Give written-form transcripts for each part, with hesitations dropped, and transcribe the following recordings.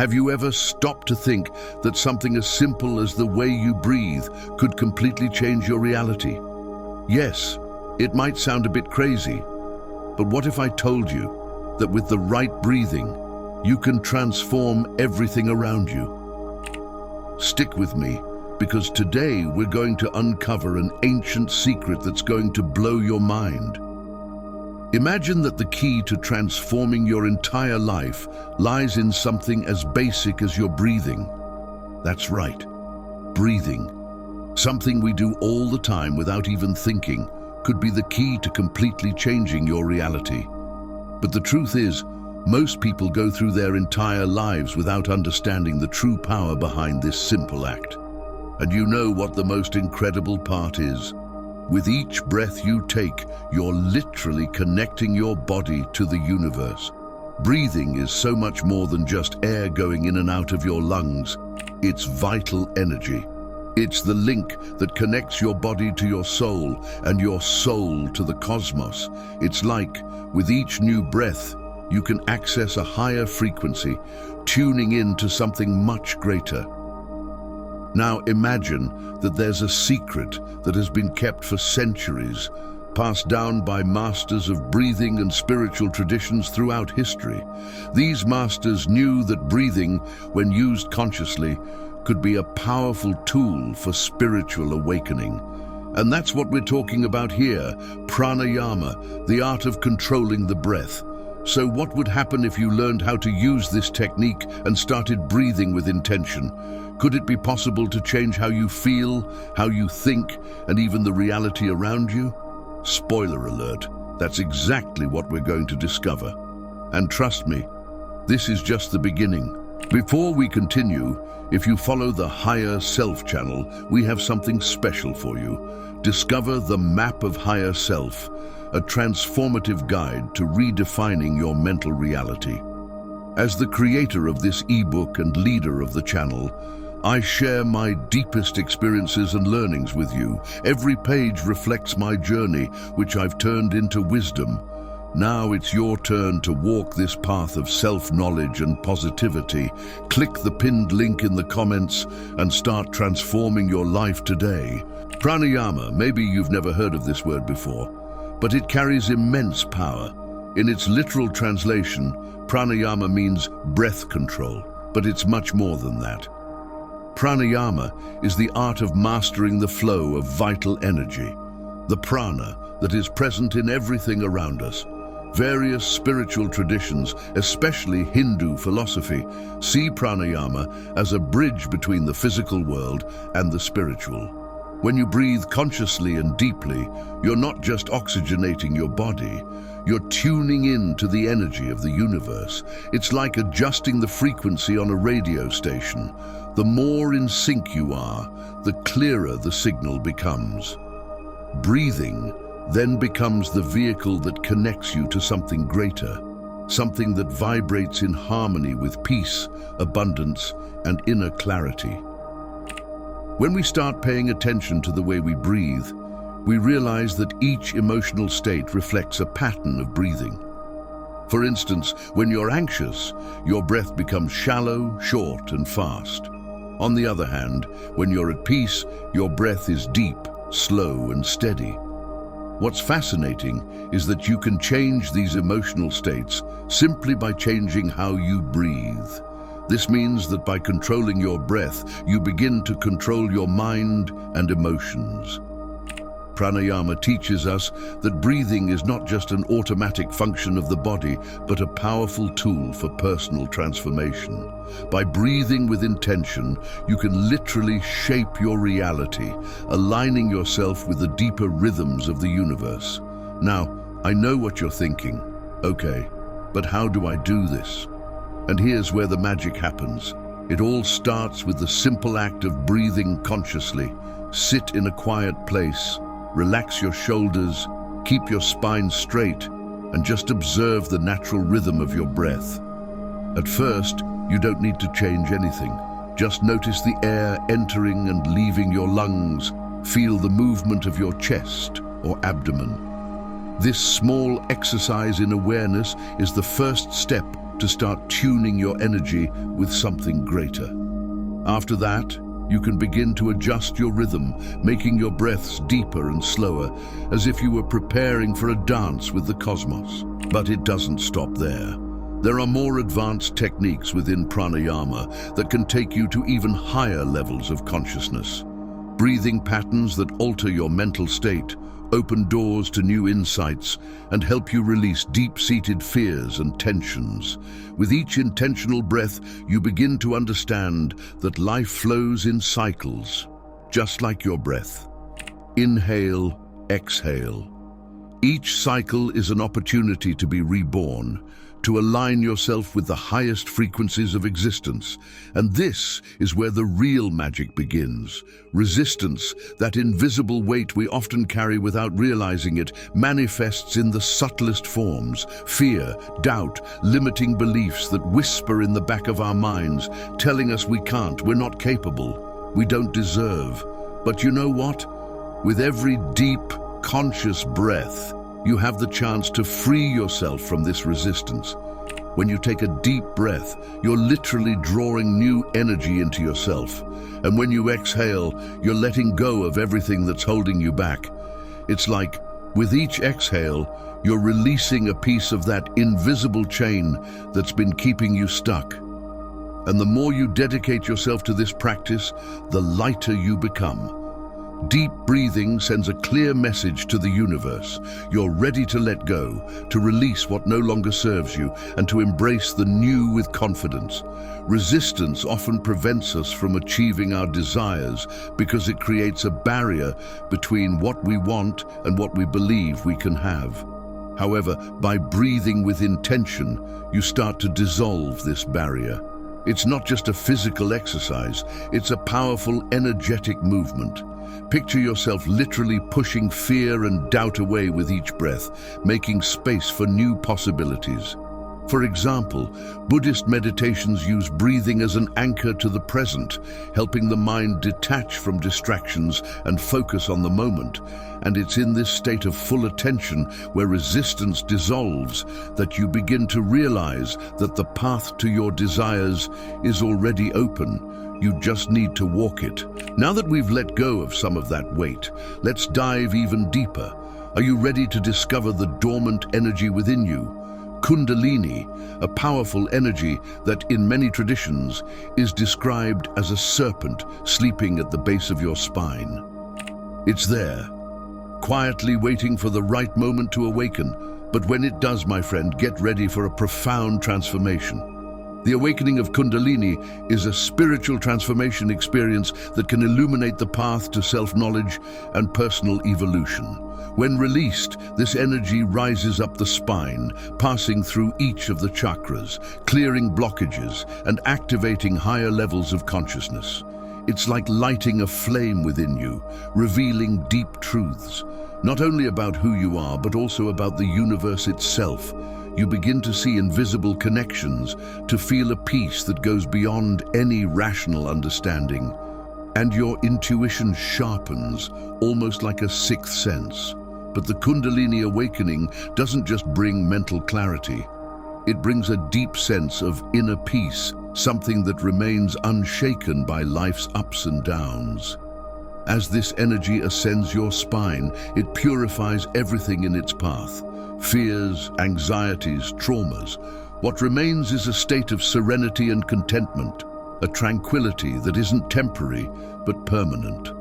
Have you ever stopped to think that something as simple as the way you breathe could completely change your reality? Yes, it might sound a bit crazy, but what if I told you that with the right breathing, you can transform everything around you? Stick with me, because today we're going to uncover an ancient secret that's going to blow your mind. Imagine that the key to transforming your entire life lies in something as basic as your breathing. That's right, breathing. Something we do all the time without even thinking could be the key to completely changing your reality. But the truth is, most people go through their entire lives without understanding the true power behind this simple act. And you know what the most incredible part is? With each breath you take, you're literally connecting your body to the universe. Breathing is so much more than just air going in and out of your lungs. It's vital energy. It's the link that connects your body to your soul and your soul to the cosmos. It's like, with each new breath, you can access a higher frequency, tuning in to something much greater. Now imagine that there's a secret that has been kept for centuries, passed down by masters of breathing and spiritual traditions throughout history. These masters knew that breathing, when used consciously, could be a powerful tool for spiritual awakening. And that's what we're talking about here, pranayama, the art of controlling the breath. So what would happen if you learned how to use this technique and started breathing with intention? Could it be possible to change how you feel, how you think, and even the reality around you? Spoiler alert, that's exactly what we're going to discover. And trust me, this is just the beginning. Before we continue, if you follow the Higher Self channel, we have something special for you. Discover the Map of Higher Self, a transformative guide to redefining your mental reality. As the creator of this ebook and leader of the channel, I share my deepest experiences and learnings with you. Every page reflects my journey, which I've turned into wisdom. Now it's your turn to walk this path of self-knowledge and positivity. Click the pinned link in the comments and start transforming your life today. Pranayama, maybe you've never heard of this word before, but it carries immense power. In its literal translation, pranayama means breath control, but it's much more than that. Pranayama is the art of mastering the flow of vital energy, the prana that is present in everything around us. Various spiritual traditions, especially Hindu philosophy, see pranayama as a bridge between the physical world and the spiritual. When you breathe consciously and deeply, you're not just oxygenating your body, you're tuning in to the energy of the universe. It's like adjusting the frequency on a radio station. The more in sync you are, the clearer the signal becomes. Breathing then becomes the vehicle that connects you to something greater, something that vibrates in harmony with peace, abundance, and inner clarity. When we start paying attention to the way we breathe, we realize that each emotional state reflects a pattern of breathing. For instance, when you're anxious, your breath becomes shallow, short, and fast. On the other hand, when you're at peace, your breath is deep, slow, and steady. What's fascinating is that you can change these emotional states simply by changing how you breathe. This means that by controlling your breath, you begin to control your mind and emotions. Pranayama teaches us that breathing is not just an automatic function of the body, but a powerful tool for personal transformation. By breathing with intention, you can literally shape your reality, aligning yourself with the deeper rhythms of the universe. Now, I know what you're thinking. Okay, but how do I do this? And here's where the magic happens. It all starts with the simple act of breathing consciously. Sit in a quiet place, relax your shoulders, keep your spine straight, and just observe the natural rhythm of your breath. At first, you don't need to change anything. Just notice the air entering and leaving your lungs. Feel the movement of your chest or abdomen. This small exercise in awareness is the first step to start tuning your energy with something greater. After that, you can begin to adjust your rhythm, making your breaths deeper and slower, as if you were preparing for a dance with the cosmos. But it doesn't stop there. There are more advanced techniques within pranayama that can take you to even higher levels of consciousness. Breathing patterns that alter your mental state, open doors to new insights, and help you release deep-seated fears and tensions. With each intentional breath, you begin to understand that life flows in cycles, just like your breath. Inhale, exhale. Each cycle is an opportunity to be reborn, to align yourself with the highest frequencies of existence. And this is where the real magic begins. Resistance, that invisible weight we often carry without realizing it, manifests in the subtlest forms. Fear, doubt, limiting beliefs that whisper in the back of our minds, telling us we can't, we're not capable, we don't deserve. But you know what? With every deep, conscious breath, you have the chance to free yourself from this resistance. When you take a deep breath, you're literally drawing new energy into yourself. And when you exhale, you're letting go of everything that's holding you back. It's like, with each exhale, you're releasing a piece of that invisible chain that's been keeping you stuck. And the more you dedicate yourself to this practice, the lighter you become. Deep breathing sends a clear message to the universe. You're ready to let go, to release what no longer serves you, and to embrace the new with confidence. Resistance often prevents us from achieving our desires because it creates a barrier between what we want and what we believe we can have. However, by breathing with intention, you start to dissolve this barrier. It's not just a physical exercise, it's a powerful, energetic movement. Picture yourself literally pushing fear and doubt away with each breath, making space for new possibilities. For example, Buddhist meditations use breathing as an anchor to the present, helping the mind detach from distractions and focus on the moment. And it's in this state of full attention, where resistance dissolves, that you begin to realize that the path to your desires is already open. You just need to walk it. Now that we've let go of some of that weight, let's dive even deeper. Are you ready to discover the dormant energy within you? Kundalini, a powerful energy that in many traditions is described as a serpent sleeping at the base of your spine. It's there, quietly waiting for the right moment to awaken. But when it does, my friend, get ready for a profound transformation. The awakening of Kundalini is a spiritual transformation experience that can illuminate the path to self-knowledge and personal evolution. When released, this energy rises up the spine, passing through each of the chakras, clearing blockages and activating higher levels of consciousness. It's like lighting a flame within you, revealing deep truths, not only about who you are, but also about the universe itself. You begin to see invisible connections, to feel a peace that goes beyond any rational understanding. And your intuition sharpens, almost like a sixth sense. But the Kundalini awakening doesn't just bring mental clarity. It brings a deep sense of inner peace, something that remains unshaken by life's ups and downs. As this energy ascends your spine, it purifies everything in its path. Fears, anxieties, traumas. What remains is a state of serenity and contentment, a tranquility that isn't temporary, but permanent.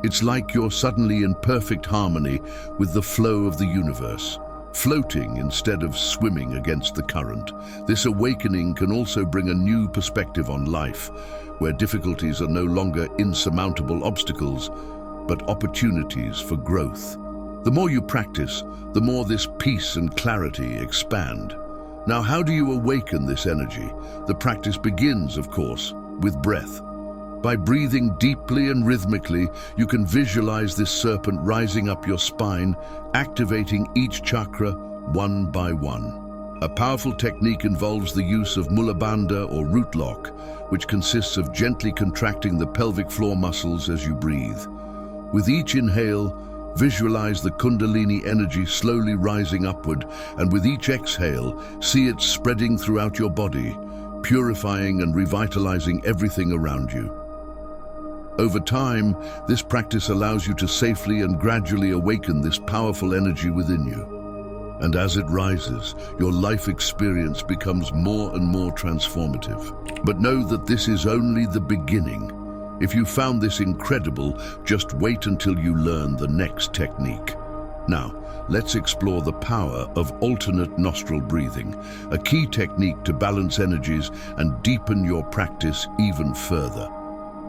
It's like you're suddenly in perfect harmony with the flow of the universe, floating instead of swimming against the current. This awakening can also bring a new perspective on life, where difficulties are no longer insurmountable obstacles, but opportunities for growth. The more you practice, the more this peace and clarity expand. Now, how do you awaken this energy? The practice begins, of course, with breath. By breathing deeply and rhythmically, you can visualize this serpent rising up your spine, activating each chakra one by one. A powerful technique involves the use of Mula Bandha or root lock, which consists of gently contracting the pelvic floor muscles as you breathe. With each inhale, Visualize the Kundalini energy slowly rising upward, and with each exhale, see it spreading throughout your body, purifying and revitalizing everything around you. Over time, this practice allows you to safely and gradually awaken this powerful energy within you. And as it rises, your life experience becomes more and more transformative. But know that this is only the beginning. If you found this incredible, just wait until you learn the next technique. Now, let's explore the power of alternate nostril breathing, a key technique to balance energies and deepen your practice even further.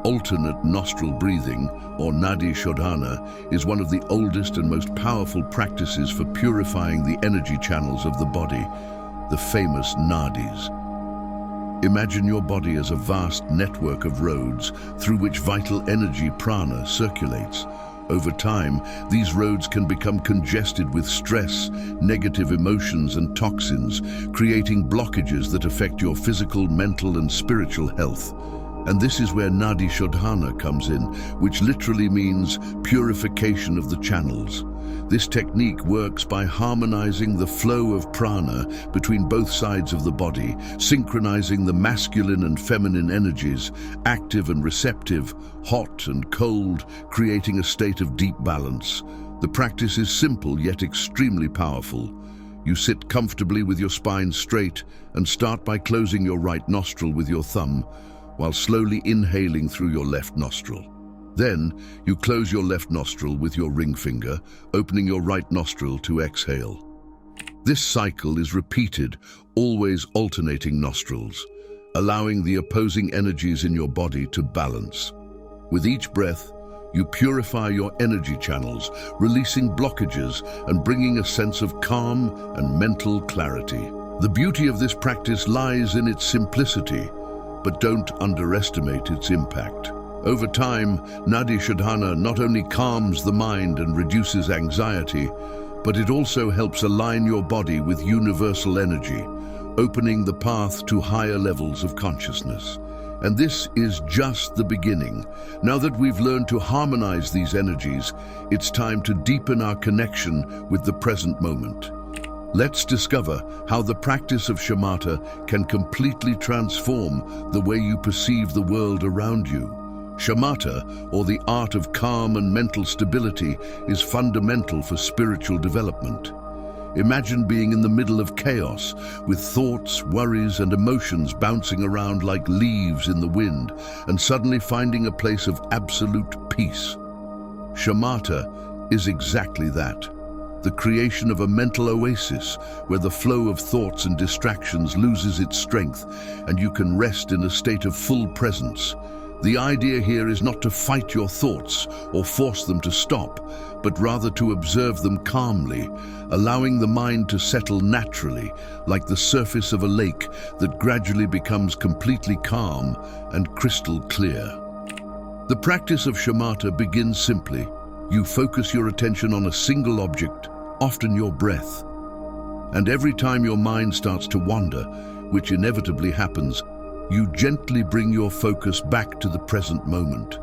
Alternate nostril breathing, or Nadi Shodhana, is one of the oldest and most powerful practices for purifying the energy channels of the body, the famous nadis. Imagine your body as a vast network of roads through which vital energy prana circulates. Over time, these roads can become congested with stress, negative emotions and toxins, creating blockages that affect your physical, mental and spiritual health. And this is where Nadi Shodhana comes in, which literally means purification of the channels. This technique works by harmonizing the flow of prana between both sides of the body, synchronizing the masculine and feminine energies, active and receptive, hot and cold, creating a state of deep balance. The practice is simple yet extremely powerful. You sit comfortably with your spine straight and start by closing your right nostril with your thumb, while slowly inhaling through your left nostril. Then, you close your left nostril with your ring finger, opening your right nostril to exhale. This cycle is repeated, always alternating nostrils, allowing the opposing energies in your body to balance. With each breath, you purify your energy channels, releasing blockages and bringing a sense of calm and mental clarity. The beauty of this practice lies in its simplicity, but don't underestimate its impact. Over time, Nadi Shodhana not only calms the mind and reduces anxiety, but it also helps align your body with universal energy, opening the path to higher levels of consciousness. And this is just the beginning. Now that we've learned to harmonize these energies, it's time to deepen our connection with the present moment. Let's discover how the practice of shamatha can completely transform the way you perceive the world around you. Shamatha, or the art of calm and mental stability, is fundamental for spiritual development. Imagine being in the middle of chaos, with thoughts, worries, and emotions bouncing around like leaves in the wind, and suddenly finding a place of absolute peace. Shamatha is exactly that. The creation of a mental oasis where the flow of thoughts and distractions loses its strength and you can rest in a state of full presence. The idea here is not to fight your thoughts or force them to stop, but rather to observe them calmly, allowing the mind to settle naturally, like the surface of a lake that gradually becomes completely calm and crystal clear. The practice of shamatha begins simply. You focus your attention on a single object, often your breath. And every time your mind starts to wander, which inevitably happens, you gently bring your focus back to the present moment.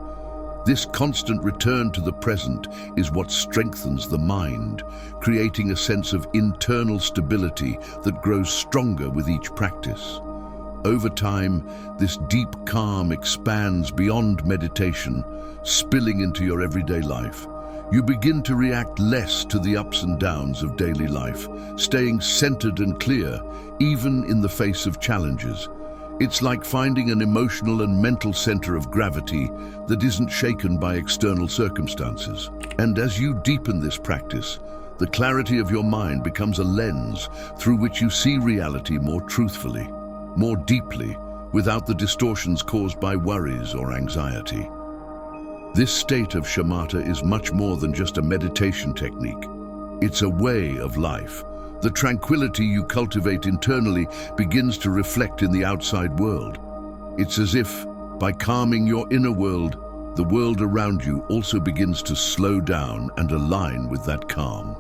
This constant return to the present is what strengthens the mind, creating a sense of internal stability that grows stronger with each practice. Over time, this deep calm expands beyond meditation, spilling into your everyday life. You begin to react less to the ups and downs of daily life, staying centered and clear, even in the face of challenges. It's like finding an emotional and mental center of gravity that isn't shaken by external circumstances. And as you deepen this practice, the clarity of your mind becomes a lens through which you see reality more truthfully, more deeply, without the distortions caused by worries or anxiety. This state of shamatha is much more than just a meditation technique. It's a way of life. The tranquility you cultivate internally begins to reflect in the outside world. It's as if, by calming your inner world, the world around you also begins to slow down and align with that calm.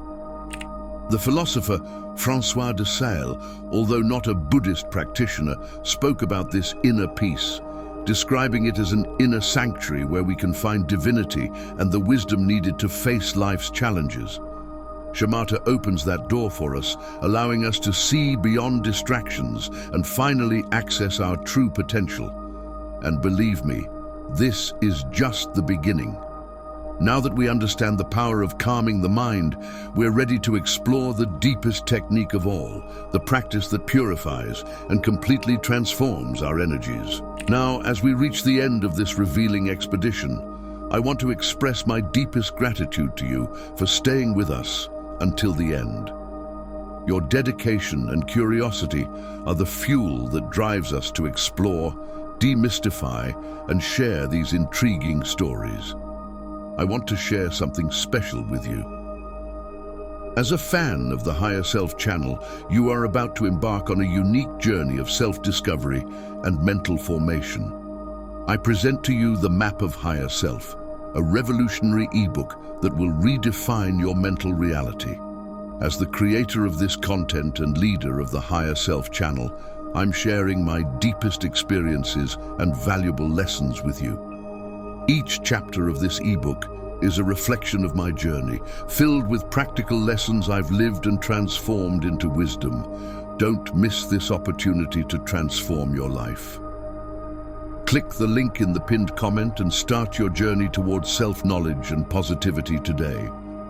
The philosopher François de Sales, although not a Buddhist practitioner, spoke about this inner peace, describing it as an inner sanctuary where we can find divinity and the wisdom needed to face life's challenges. Shamatha opens that door for us, allowing us to see beyond distractions and finally access our true potential. And believe me, this is just the beginning. Now that we understand the power of calming the mind, we're ready to explore the deepest technique of all, the practice that purifies and completely transforms our energies. Now, as we reach the end of this revealing expedition, I want to express my deepest gratitude to you for staying with us until the end. Your dedication and curiosity are the fuel that drives us to explore, demystify, and share these intriguing stories. I want to share something special with you. As a fan of the Higher Self channel, you are about to embark on a unique journey of self-discovery and mental formation. I present to you the Map of Higher Self, a revolutionary ebook that will redefine your mental reality. As the creator of this content and leader of the Higher Self channel, I'm sharing my deepest experiences and valuable lessons with you. Each chapter of this ebook is a reflection of my journey, filled with practical lessons I've lived and transformed into wisdom. Don't miss this opportunity to transform your life. Click the link in the pinned comment and start your journey towards self-knowledge and positivity today.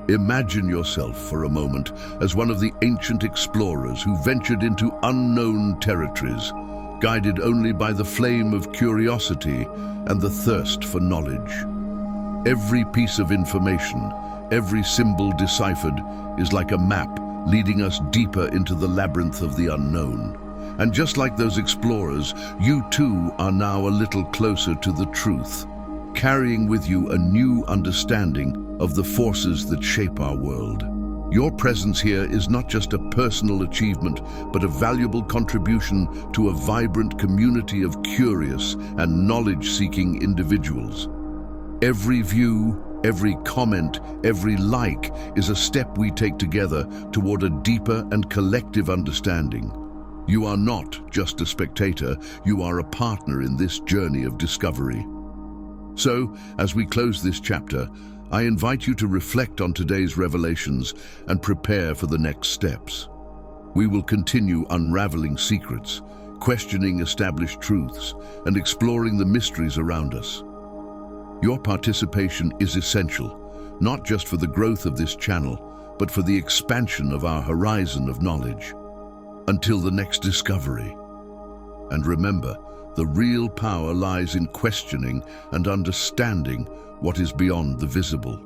Imagine yourself for a moment as one of the ancient explorers who ventured into unknown territories, guided only by the flame of curiosity and the thirst for knowledge. Every piece of information, every symbol deciphered, is like a map leading us deeper into the labyrinth of the unknown. And just like those explorers, you too are now a little closer to the truth, carrying with you a new understanding of the forces that shape our world. Your presence here is not just a personal achievement, but a valuable contribution to a vibrant community of curious and knowledge-seeking individuals. Every view, every comment, every like is a step we take together toward a deeper and collective understanding. You are not just a spectator, you are a partner in this journey of discovery. So, as we close this chapter, I invite you to reflect on today's revelations and prepare for the next steps. We will continue unraveling secrets, questioning established truths, and exploring the mysteries around us. Your participation is essential, not just for the growth of this channel, but for the expansion of our horizon of knowledge. Until the next discovery. And remember, the real power lies in questioning and understanding what is beyond the visible.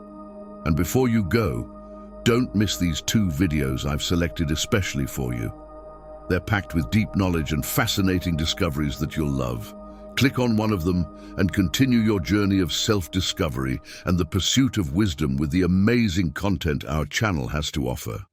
And before you go, don't miss these 2 videos I've selected especially for you. They're packed with deep knowledge and fascinating discoveries that you'll love. Click on one of them and continue your journey of self-discovery and the pursuit of wisdom with the amazing content our channel has to offer.